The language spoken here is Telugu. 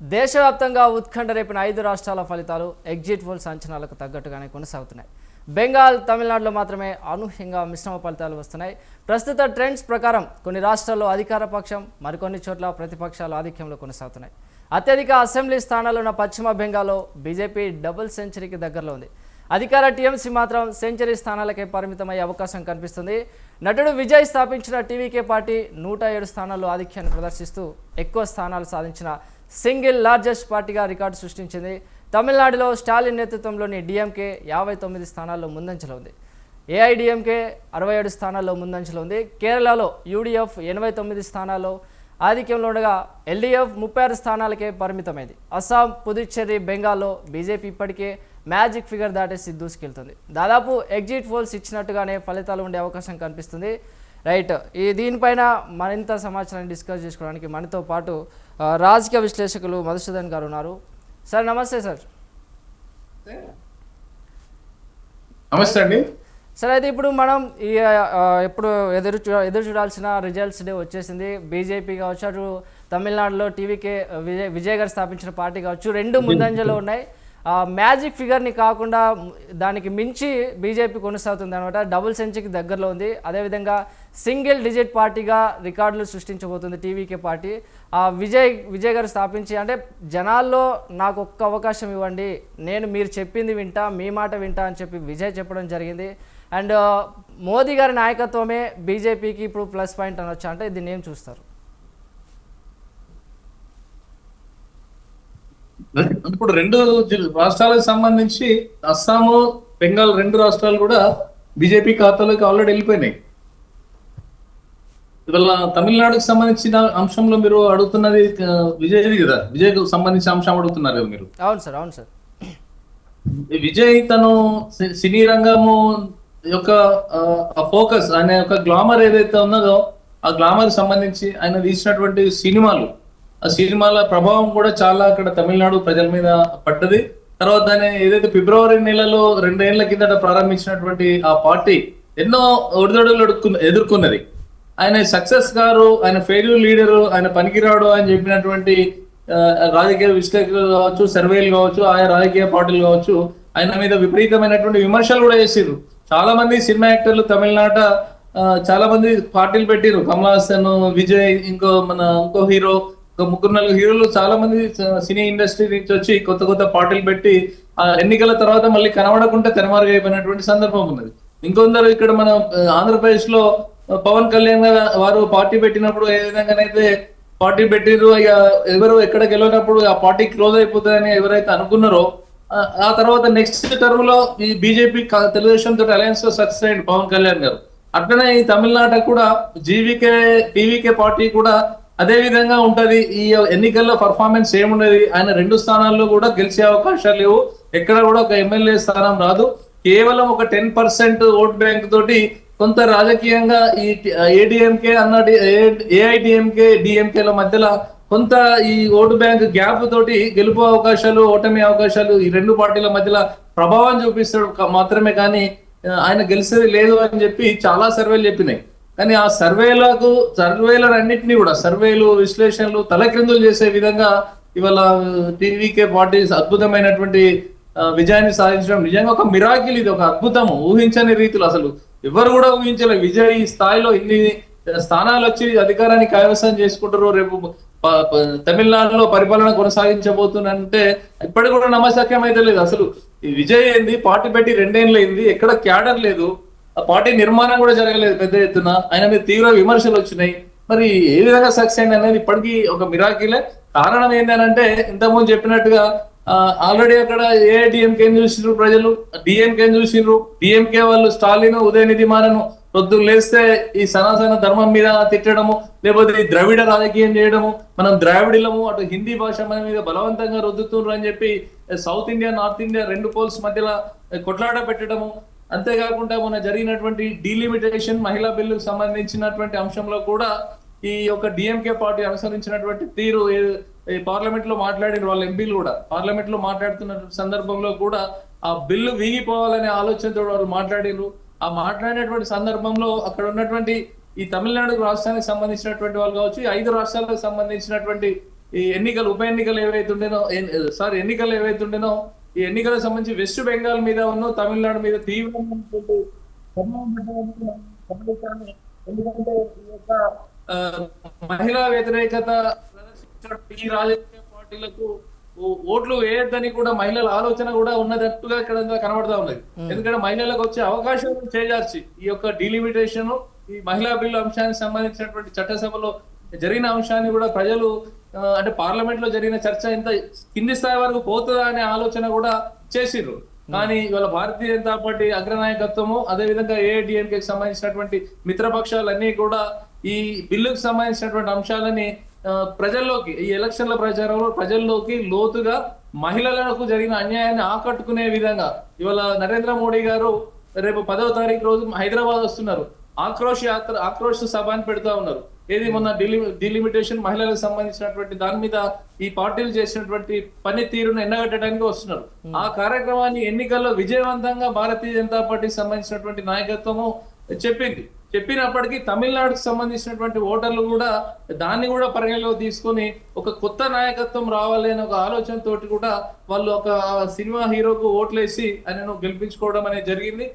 దేశవ్యాప్తంగా ఉత్కంఠ రేపిన 5 రాష్ట్రాల ఫలితాలు ఎగ్జిట్ పోల్స్ అంచనాలకు తగ్గట్టుగానే కొనసాగుతున్నాయి. బెంగాల్, తమిళనాడులో మాత్రమే అనూహ్యంగా మిశ్రమ ఫలితాలు వస్తున్నాయి. ప్రస్తుత ట్రెండ్స్ ప్రకారం కొన్ని రాష్ట్రాల్లో అధికార పక్షం, మరికొన్ని చోట్ల ప్రతిపక్షాలు ఆధిక్యంలో కొనసాగుతున్నాయి. అత్యధిక అసెంబ్లీ స్థానాలు ఉన్న పశ్చిమ బెంగాల్లో బీజేపీ డబుల్ సెంచరీకి దగ్గరలో ఉంది. అధికార టీఎంసీ మాత్రం సెంచరీ స్థానాలకే పరిమితమయ్యే అవకాశం కనిపిస్తుంది. నటుడు విజయ్ స్థాపించిన టీవీకే పార్టీ 107 స్థానాల్లో ఆధిక్యాన్ని ప్రదర్శిస్తూ ఎక్కువ స్థానాలు సాధించిన సింగిల్ లార్జెస్ట్ పార్టీగా రికార్డు సృష్టించింది. తమిళనాడులో స్టాలిన్ నేతృత్వంలోని డిఎంకే 59 స్థానాల్లో ముందంజలో ఉంది. ఏఐడిఎంకే 67 స్థానాల్లో ముందంజలో ఉంది. కేరళలో యూడీఎఫ్ 89 స్థానాల్లో ఆధిక్యంలో ఉండగా ఎల్డీఎఫ్ 36 స్థానాలకే పరిమితమైంది. అస్సాం, పుదుచ్చేరి, బెంగాల్లో బీజేపీ ఇప్పటికే మ్యాజిక్ ఫిగర్ దాటేసి దూసుకెళ్తుంది. దాదాపు ఎగ్జిట్ పోల్స్ ఇచ్చినట్టుగానే ఫలితాలు ఉండే అవకాశం కనిపిస్తుంది. రైట్, దీనిపైన మరింత సమాచారాన్ని డిస్కస్ చేసుకోవడానికి మనతో పాటు రాజకీయ విశ్లేషకులు మధుసూదన్ గారు ఉన్నారు. సార్ నమస్తే. సార్ నమస్తే అండి. సార్, అయితే ఇప్పుడు మనం ఎప్పుడు ఎదురు చూడాల్సిన రిజల్ట్స్ డే వచ్చేసింది. బీజేపీ కావచ్చు, అటు తమిళనాడులో టీవీకే విజయ్ గారు స్థాపించిన పార్టీ కావచ్చు, రెండు ముందంజలో ఉన్నాయి. మ్యాజిక్ ఫిగర్ని కాకుండా దానికి మించి బీజేపీ కొనసాగుతుంది అనమాట. డబుల్ సెంచరీకి దగ్గరలో ఉంది. అదేవిధంగా సింగిల్ డిజిట్ పార్టీగా రికార్డులు సృష్టించబోతుంది టీవీకే పార్టీ. విజయ్ గారు స్థాపించి, అంటే జనాల్లో నాకు ఒక్క అవకాశం ఇవ్వండి, నేను మీరు చెప్పింది వింటా, మీ మాట వింటా అని చెప్పి విజయ్ చెప్పడం జరిగింది. అండ్ మోదీ గారి నాయకత్వమే బీజేపీకి ఇప్పుడు ప్లస్ పాయింట్ అనొచ్చు. అంటే దీన్ని ఏం చూస్తారు? ఇప్పుడు రెండు రాష్ట్రాలకు సంబంధించి అస్సాము, బెంగాల్ రెండు రాష్ట్రాలు కూడా బీజేపీ ఖాతాలోకి ఆల్రెడీ వెళ్ళిపోయినాయి. ఇవాళ తమిళనాడుకు సంబంధించిన అంశంలో మీరు అడుగుతున్నది విజయ్ కదా, విజయ్ కు సంబంధించిన అంశం అడుగుతున్నారు కదా మీరు. అవును సార్, అవును సార్. విజయ్ తను సినీ రంగము యొక్క ఫోకస్, ఆయన యొక్క గ్లామర్ ఏదైతే ఉన్నదో ఆ గ్లామర్ సంబంధించి ఆయన తీసినటువంటి సినిమాలు, ఆ సినిమాల ప్రభావం కూడా చాలా అక్కడ తమిళనాడు ప్రజల మీద పడ్డది. తర్వాత దాన్ని ఏదైతే ఫిబ్రవరి నెలలో 2 ఏళ్ల కిందట ప్రారంభించినటువంటి ఆ పార్టీ ఎన్నో ఒడిదొడులు ఎదుర్కొన్నది. ఆయన సక్సెస్ గారు, ఆయన ఫెయిల్యూర్ లీడరు, ఆయన పనికిరాడు అని చెప్పినటువంటి రాజకీయ విశ్లేషకులు కావచ్చు, సర్వేలు కావచ్చు, ఆయా రాజకీయ పార్టీలు కావచ్చు, ఆయన మీద విపరీతమైనటువంటి విమర్శలు కూడా చేసిర్రు. చాలా మంది సినిమా యాక్టర్లు తమిళనాట చాలా మంది పార్టీలు పెట్టిరు. కమల్ హాసన్, విజయ్, ఇంకో హీరో, ఒక 3-4 హీరోలు చాలా మంది సినీ ఇండస్ట్రీ నుంచి వచ్చి కొత్త కొత్త పార్టీలు పెట్టి ఆ ఎన్నికల తర్వాత మళ్ళీ కనబడకుంటే తెరమారుగా అయిపోయినటువంటి సందర్భం ఉన్నది. ఇంకొందరు ఇక్కడ మన ఆంధ్రప్రదేశ్ లో పవన్ కళ్యాణ్ వారు పార్టీ పెట్టినప్పుడు ఏ విధంగానైతే పార్టీ పెట్టిరు, ఇక ఎవరు ఎక్కడ గెలవనప్పుడు ఆ పార్టీ క్లోజ్ అయిపోతుందని ఎవరైతే అనుకున్నారో, ఆ తర్వాత నెక్స్ట్ టర్మ్ లో ఈ బీజేపీ తెలుగుదేశం తోటి అలయన్స్ లో సక్సెస్ అయ్యింది పవన్ కళ్యాణ్ గారు. అట్లనే ఈ తమిళనాట కూడా టీవీకే పార్టీ కూడా అదే విధంగా ఉంటది. ఈ ఎన్నికల్లో పర్ఫార్మెన్స్ ఏమున్నది, ఆయన 2 స్థానాల్లో కూడా గెలిచే అవకాశాలు లేవు. ఎక్కడ కూడా ఒక ఎమ్మెల్యే స్థానం రాదు. కేవలం ఒక 10% ఓట్ బ్యాంక్ తోటి కొంత రాజకీయంగా ఈ ఏడీఎంకే అన్నది ఏఐడిఎంకే డిఎంకేల మధ్యలో కొంత ఈ ఓటు బ్యాంక్ గ్యాప్ తోటి గెలుపు అవకాశాలు, ఓటమి అవకాశాలు ఈ 2 పార్టీల మధ్యలో ప్రభావం చూపిస్తాడు మాత్రమే, కానీ ఆయన గెలిచేది లేదు అని చెప్పి చాలా సర్వేలు చెప్పినాయి. కానీ ఆ సర్వేలన్నింటినీ కూడా సర్వేలు, విశ్లేషణలు తలక్రిందులు చేసే విధంగా ఇవాళ టీవీకే పార్టీ అద్భుతమైనటువంటి విజయాన్ని సాధించడం నిజంగా ఒక మిరాకిల్. ఇది ఒక అద్భుతము, ఊహించని రీతిలో అసలు ఎవరు కూడా ఊహించలేదు. విజయ్ ఈ స్థాయిలో ఇన్ని స్థానాలు వచ్చి అధికారాన్ని కైవసం చేసుకుంటారు, రేపు తమిళనాడులో పరిపాలన కొనసాగించబోతుందంటే ఇప్పటికి కూడా నమ్మశక్యం అయితే లేదు. అసలు ఈ విజయ్ ఏంది, పార్టీ పెట్టి 2 ఏళ్ళు అయింది, ఎక్కడ క్యాడర్ లేదు, ఆ పార్టీ నిర్మాణం కూడా జరగలేదు పెద్ద ఎత్తున, ఆయన మీద తీవ్ర విమర్శలు వచ్చినాయి. మరి ఏ విధంగా సక్సెస్ అయింది అనేది ఇప్పటికీ ఒక మిరాకిలే. కారణం ఏంటంటే ఇంతకుముందు చెప్పినట్టుగా ఆల్రెడీ అక్కడ ఏఐడిఎంకేని చూసిండ్రు ప్రజలు, డిఎంకేని చూసిండ్రు. డిఎంకే వాళ్ళు స్టాలిన్, ఉదయనిధి మారను పొద్దున్న లేస్తే ఈ సనాతన ధర్మం మీద తిట్టడము, లేకపోతే ఈ ద్రవిడ రాజకీయం చేయడము, మనం ద్రావిడిలము, అటు హిందీ భాష మన మీద బలవంతంగా రుద్దుతున్నారు అని చెప్పి south India, north India 2 poles మధ్యలో కొట్లాట పెట్టడము. అంతేకాకుండా మొన్న జరిగినటువంటి డీలిమిటేషన్ మహిళా బిల్లుకు సంబంధించినటువంటి అంశంలో కూడా ఈ యొక్క డిఎంకే పార్టీ అనుసరించినటువంటి తీరు పార్లమెంట్ లో మాట్లాడిన వాళ్ళ ఎంపీలు కూడా పార్లమెంట్ లో మాట్లాడుతున్న సందర్భంలో కూడా ఆ బిల్లు వీగిపోవాలనే ఆలోచనతో వాళ్ళు మాట్లాడిరు. ఆ మాట్లాడినటువంటి సందర్భంలో అక్కడ ఉన్నటువంటి ఈ తమిళనాడు రాష్ట్రానికి సంబంధించినటువంటి వాళ్ళు కావచ్చు, ఈ 5 రాష్ట్రాలకు సంబంధించినటువంటి ఈ ఎన్నికలు ఉప ఎన్నికలు ఏవైతుండేనో ఎన్నికలు ఏవైతుండేనో ఈ ఎన్నికలకు సంబంధించి వెస్ట్ బెంగాల్ మీద ఉన్న తమిళనాడు మీద తీవ్రమైనటువంటి ప్రభావం పడ్డదని గమనించాలి. ఎందుకంటే ఈ యొక్క ఆ, మహిళా వ్యతిరేకత ప్రదర్శించినటువంటి ఈ రాజకీయ పార్టీలకు ఓట్లు వేయొద్దని కూడా మహిళల ఆలోచన కూడా ఉన్నట్టుగా ఇక్కడ కనబడతా ఉన్నది. ఎందుకంటే మహిళలకు వచ్చే అవకాశం చేజార్చి ఈ యొక్క డిలిమిటేషన్ ఈ మహిళా బిల్లు అంశానికి సంబంధించినటువంటి చట్టసభలో జరిగిన అంశాన్ని కూడా ప్రజలు అంటే పార్లమెంట్ లో జరిగిన చర్చ ఇంత కింది స్థాయి వరకు పోతుందా అనే ఆలోచన కూడా చేసిర్రు. కానీ ఇవాళ భారతీయ జనతా పార్టీ అగ్రనాయకత్వము అదే విధంగా ఏఐడిఎంకేకి సంబంధించినటువంటి మిత్రపక్షాలన్నీ కూడా ఈ బిల్లుకు సంబంధించినటువంటి అంశాలని ప్రజల్లోకి ఈ ఎలక్షన్ల ప్రచారంలో ప్రజల్లోకి లోతుగా మహిళలకు జరిగిన అన్యాయాన్ని ఆకట్టుకునే విధంగా ఇవాళ నరేంద్ర మోడీ గారు రేపు 10వ తారీఖు రోజు హైదరాబాద్ వస్తున్నారు. ఆక్రోశ సభ అని పెడతా ఉన్నారు. ఏది మొన్న డిలిమిటేషన్ మహిళలకు సంబంధించినటువంటి దాని మీద ఈ పార్టీలు చేసినటువంటి పనితీరును ఎండగట్టడానికి వస్తున్నారు. ఆ కార్యక్రమాన్ని ఎన్నికల్లో విజయవంతంగా భారతీయ జనతా పార్టీకి సంబంధించినటువంటి నాయకత్వము చెప్పినప్పటికీ తమిళనాడుకు సంబంధించినటువంటి ఓటర్లు కూడా దాన్ని కూడా పరిగణలో తీసుకొని ఒక కొత్త నాయకత్వం రావాలి అనే ఒక ఆలోచనతోటి కూడా వాళ్ళు ఒక సినిమా హీరోకు ఓట్లేసి ఆయనను గెలిపించుకోవడం అనేది జరిగింది.